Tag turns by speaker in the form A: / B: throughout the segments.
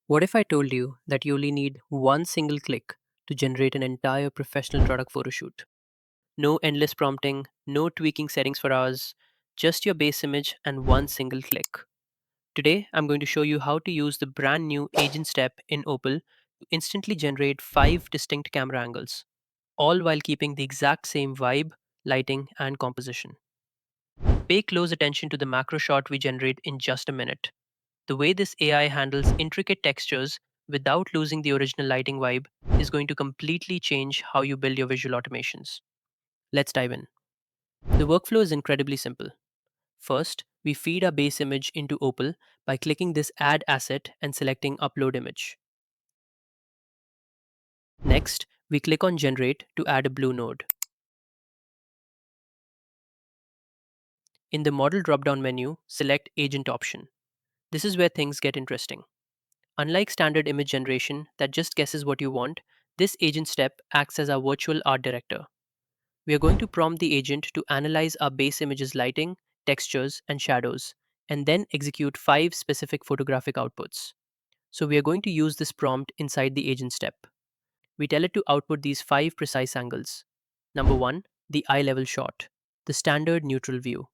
A: What if I told you that you only need one single click to generate an entire professional product photoshoot? No endless prompting, no tweaking settings for hours, just your base image and one single click. Today, I'm going to show you how to use the brand new Agent step in Opal to instantly generate 5 distinct camera angles, all while keeping the exact same vibe, lighting, and composition. Pay close attention to the macro shot we generate in just a minute. The way this AI handles intricate textures without losing the original lighting vibe is going to completely change how you build your visual automations. Let's dive in. The workflow is incredibly simple. First, we feed our base image into Opal by clicking this Add Asset and selecting Upload Image. Next, we click on Generate to add a blue node. In the Model drop-down menu, select Agent option. This is where things get interesting. Unlike standard image generation that just guesses what you want, this agent step acts as our virtual art director. We are going to prompt the agent to analyze our base image's lighting, textures, and shadows, and then execute 5 specific photographic outputs. So we are going to use this prompt inside the agent step. We tell it to output these 5 precise angles. Number 1, the eye level shot, the standard neutral view.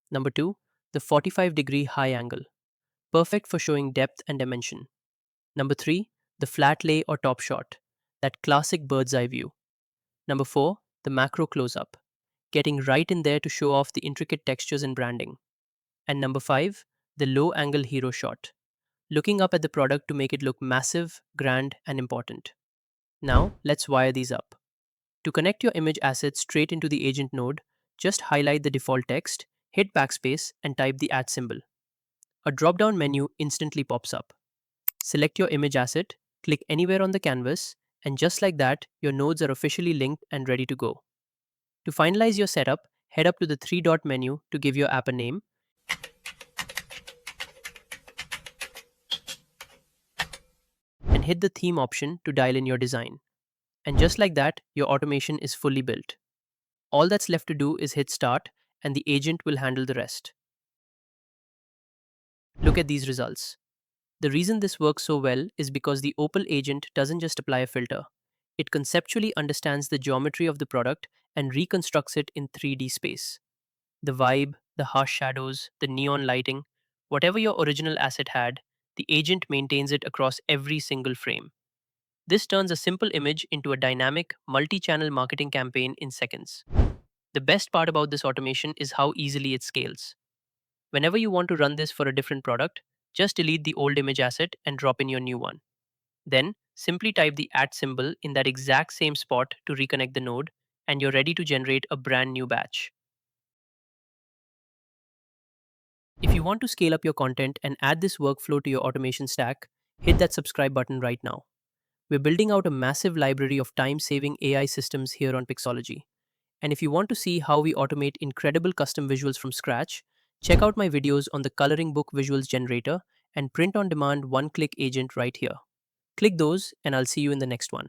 A: Number 2, the 45-degree high angle, perfect for showing depth and dimension. Number 3, the flat lay or top shot, that classic bird's eye view. Number 4, the macro close up, getting right in there to show off the intricate textures and branding. And number 5, the low angle hero shot, looking up at the product to make it look massive, grand, and important. Now, let's wire these up. To connect your image assets straight into the agent node, just highlight the default text, hit backspace, and type the at symbol. A drop down menu instantly pops up. Select your image asset, click anywhere on the canvas, and just like that, your nodes are officially linked and ready to go. To finalize your setup, head up to the 3 dot menu to give your app a name and hit the theme option to dial in your design. And just like that, your automation is fully built. All that's left to do is hit start, and the agent will handle the rest. Look at these results. The reason this works so well is because the Opal agent doesn't just apply a filter. It conceptually understands the geometry of the product and reconstructs it in 3D space. The vibe, the harsh shadows, the neon lighting, whatever your original asset had, the agent maintains it across every single frame. This turns a simple image into a dynamic, multi channel marketing campaign in seconds. The best part about this automation is how easily it scales. Whenever you want to run this for a different product, just delete the old image asset and drop in your new one. Then, simply type the at symbol in that exact same spot to reconnect the node, and you're ready to generate a brand new batch. If you want to scale up your content and add this workflow to your automation stack, hit that subscribe button right now. We're building out a massive library of time saving AI systems here on Pixology. And if you want to see how we automate incredible custom visuals from scratch, check out my videos on the coloring book visuals generator and print on demand one click agent right here. Click those, and I'll see you in the next one.